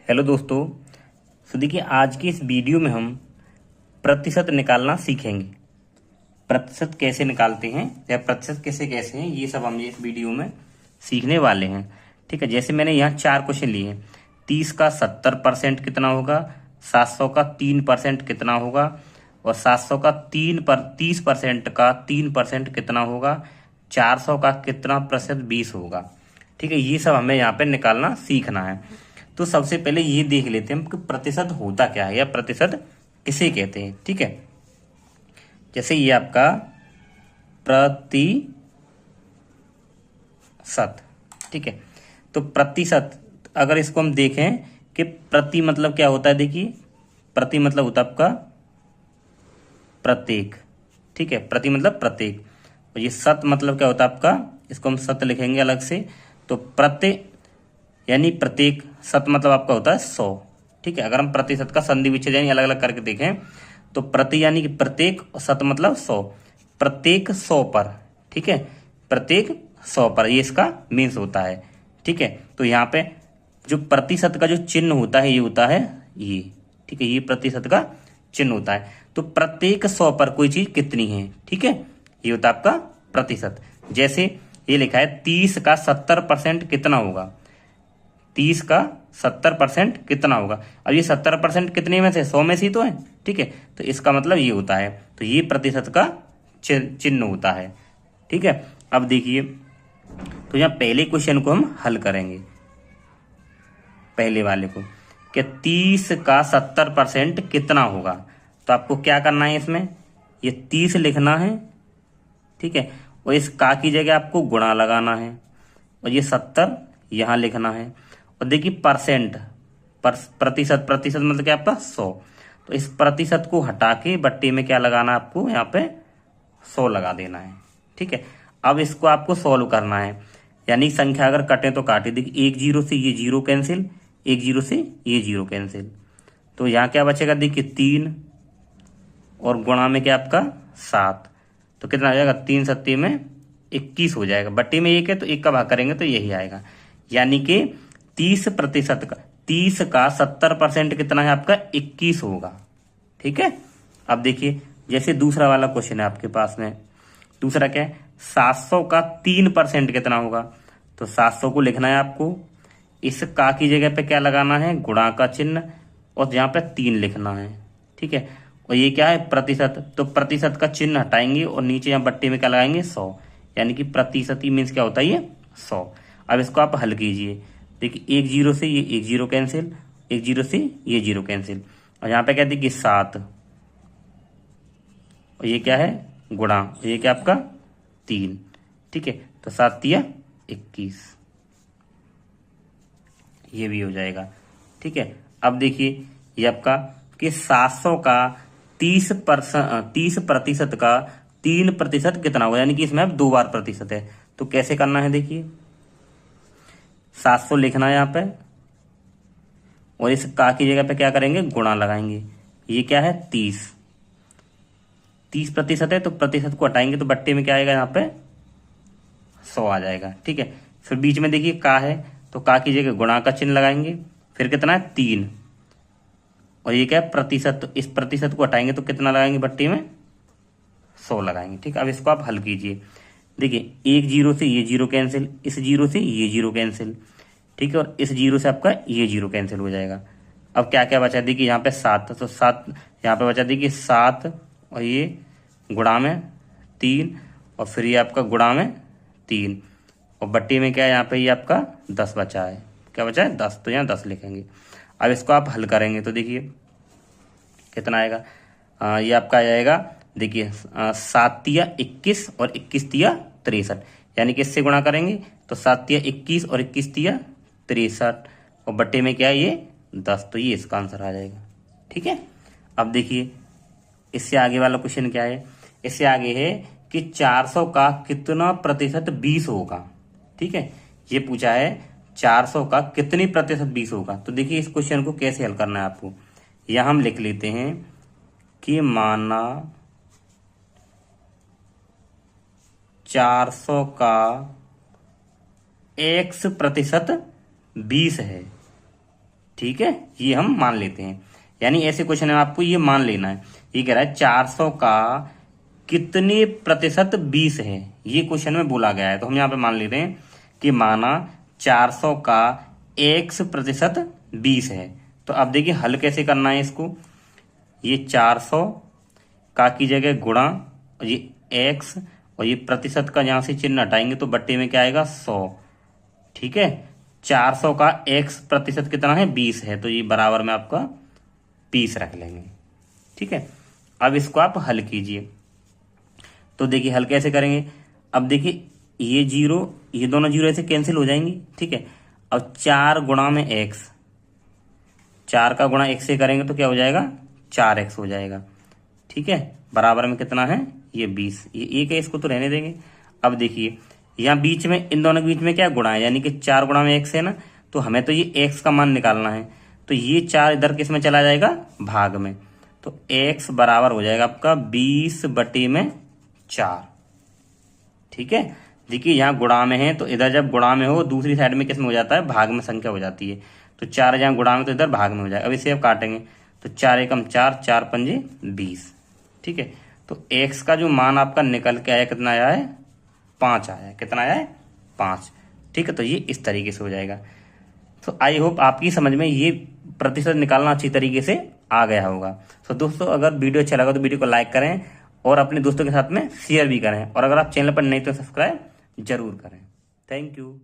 Hello दोस्तों। देखिए आज की इस वीडियो में हम प्रतिशत निकालना सीखेंगे। प्रतिशत कैसे निकालते हैं या प्रतिशत कैसे कैसे हैं, ये सब हम इस वीडियो में सीखने वाले हैं। ठीक है, जैसे मैंने यहाँ 4 क्वेश्चन लिए हैं। 30 का 70% कितना होगा, 700 का 3% कितना होगा, और 700 का 30% का 3% कितना होगा, 400 का कितना प्रतिशत 20 होगा। ठीक है, ये सब हमें यहाँ पे निकालना सीखना है। तो सबसे पहले ये देख लेते हैं कि प्रतिशत होता क्या है या प्रतिशत किसे कहते हैं। ठीक है, जैसे ये आपका प्रतिशत। ठीक है, तो प्रतिशत अगर इसको हम देखें कि प्रति मतलब क्या होता है, देखिए प्रति मतलब होता है आपका प्रत्येक। ठीक है, प्रति मतलब प्रत्येक, और ये शत मतलब क्या होता है आपका, इसको हम शत लिखेंगे अलग से। तो प्रति यानी प्रत्येक, शत मतलब आपका होता है 100। ठीक है, अगर हम प्रतिशत का संधि विच्छेद यानी अलग अलग करके देखें तो प्रति यानी कि प्रत्येक, और शत मतलब 100, प्रत्येक 100 पर। ठीक है, प्रत्येक 100 पर, ये इसका मीन्स होता है। ठीक है, तो यहाँ पे जो प्रतिशत का जो चिन्ह होता है ये होता है ये। ठीक है, ये प्रतिशत का चिन्ह होता है। तो प्रत्येक 100 पर कोई चीज कितनी है, ठीक है, ये होता है आपका प्रतिशत। जैसे ये लिखा है 30 का 70% कितना होगा, 30 का 70% कितना होगा। अब ये 70% कितने में से, 100 में से ही तो है। ठीक है, तो इसका मतलब ये होता है, तो ये प्रतिशत का चिन्ह होता है। ठीक है, अब देखिए, तो यहाँ पहले क्वेश्चन को हम हल करेंगे, पहले वाले को, कि 30 का 70% कितना होगा। तो आपको क्या करना है, इसमें ये 30 लिखना है। ठीक है, और इस का की जगह आपको गुणा लगाना है, और ये 70 यहां लिखना है। और देखिए परसेंट, प्रतिशत, प्रतिशत मतलब क्या आपका 100। तो इस प्रतिशत को हटा के बट्टे में क्या लगाना है आपको, यहाँ पे 100 लगा देना है। ठीक है, अब इसको आपको सॉल्व करना है, यानी संख्या अगर कटे तो काटे। देखिए एक जीरो से ये जीरो कैंसिल, एक जीरो से ये जीरो कैंसिल, तो यहाँ क्या बचेगा, देखिए 3, और गुणा में क्या आपका 7, तो कितना आ जाएगा, 3 सत्ती में 21 हो जाएगा। बट्टे में 1 है तो 1 का भाग करेंगे तो यही आएगा। यानी कि 30% का, 30 का 70% कितना है आपका, 21 होगा। ठीक है, अब देखिए जैसे दूसरा वाला क्वेश्चन है आपके पास में, दूसरा क्या है, 700 का 3% कितना होगा। तो 700 को लिखना है आपको, इस का की जगह पे क्या लगाना है, गुणा का चिन्ह, और यहाँ पे 3 लिखना है। ठीक है, और ये क्या है, प्रतिशत, तो प्रतिशत का चिन्ह हटाएंगे और नीचे यहाँ बट्टे में क्या लगाएंगे, 100, यानी कि प्रतिशत ही मीन्स क्या होता है, ये 100। अब इसको आप हल कीजिए। देखिए एक जीरो से ये एक जीरो कैंसिल, एक जीरो से ये जीरो कैंसिल, और यहाँ पे क्या देखिए 7, और ये क्या है गुणा, और ये क्या आपका 3। ठीक है, तो 7 तिया 21, ये भी हो जाएगा। ठीक है, अब देखिए ये आपका कि 700 का 30% का 3% कितना होगा, यानी कि इसमें अब 2 बार प्रतिशत है। तो कैसे करना है, देखिए 700 लिखना है यहाँ पे, और इस का की जगह पे क्या करेंगे, गुणा लगाएंगे। ये क्या है 30% है, तो प्रतिशत को हटाएंगे तो बट्टे में क्या आएगा, यहाँ पे 100 आ जाएगा। ठीक है, फिर बीच में देखिए का है, तो का की जगह गुणा का चिन्ह लगाएंगे, फिर कितना है 3, और ये क्या है प्रतिशत, तो इस प्रतिशत को हटाएंगे तो कितना लगाएंगे बट्टी में, 100 लगाएंगे। ठीक, अब इसको आप हल कीजिए। देखिए एक जीरो से ये जीरो कैंसिल, इस जीरो से ये जीरो कैंसिल, ठीक है, और इस जीरो से आपका ये जीरो कैंसिल हो जाएगा। अब क्या क्या बचा, देखिए यहाँ पे 7, तो 7 यहाँ पे बचा, देखिए 7, और ये गुणा में 3, और फिर ये आपका गुणा में 3, और बट्टी में क्या है, यहाँ पे ये आपका 10 बचा है। क्या बचा है, 10, तो यहाँ 10 लिखेंगे। अब इसको आप हल करेंगे तो देखिए कितना आएगा, ये आपका आ जाएगा, देखिए 7 तिया 21 और 21 तिया 63, यानी कि इससे गुणा करेंगे तो 7 तिया 21 और 21 तिया 63, और बट्टे में क्या है ये 10, तो ये इसका आंसर आ जाएगा। ठीक है, अब देखिए इससे आगे वाला क्वेश्चन क्या है, इससे आगे है कि 400 का कितना प्रतिशत 20 होगा। ठीक है, ये पूछा है 400 का कितनी प्रतिशत 20 होगा। तो देखिए इस क्वेश्चन को कैसे हल करना है आपको, यह हम लिख लेते हैं कि माना 400 का x% 20 है। ठीक है, ये हम मान लेते हैं। यानी ऐसे क्वेश्चन में आपको ये मान लेना है। ये कह रहा है 400 का कितने प्रतिशत 20 है, ये क्वेश्चन में बोला गया है। तो हम यहाँ पे मान ले रहे हैं कि माना 400 का x प्रतिशत 20 है। तो अब देखिए हल कैसे करना है इसको। ये 400 का की जगह गुणा, और ये x और ये प्रतिशत का यहां से चिन्ह हटाएंगे तो बट्टे में क्या आएगा 100। ठीक है, 400 का x प्रतिशत कितना है 20 है, तो ये बराबर में आपका 20 रख लेंगे। ठीक है, अब इसको आप हल कीजिए। तो देखिए हल कैसे करेंगे। अब देखिए ये जीरो, ये दोनों जीरो ऐसे कैंसिल हो जाएंगी। ठीक है, अब 4 गुणा में x, 4 का गुणा x से करेंगे तो क्या हो जाएगा 4x हो जाएगा। ठीक है, बराबर में कितना है ये 20। ये एक है, इसको तो रहने देंगे। अब देखिए यहाँ बीच में, इन दोनों के बीच में क्या गुणा है, यानी कि 4 गुणा में x है ना, तो हमें तो ये x का मान निकालना है। तो ये 4 इधर किस में चला जाएगा भाग में, तो x बराबर हो जाएगा आपका 20/4। ठीक है, देखिए यहाँ गुणा में है तो इधर जब गुणा में हो दूसरी साइड में किस में हो जाता है भाग में संख्या हो जाती है। तो 4 जहाँ गुणा में तो इधर भाग में हो जाएगा। अब इसे अब काटेंगे तो 4 एकम 4, 4 पंजे 20। ठीक है, तो x का जो मान आपका निकल के आया कितना आया है 5 आया है। कितना आया है 5। ठीक है, तो ये इस तरीके से हो जाएगा। तो आई होप आपकी समझ में ये प्रतिशत निकालना अच्छी तरीके से आ गया होगा। तो दोस्तों अगर वीडियो अच्छा लगा तो वीडियो को लाइक करें और अपने दोस्तों के साथ में शेयर भी करें, और अगर आप चैनल पर नहीं तो सब्सक्राइब जरूर करें। Thank you.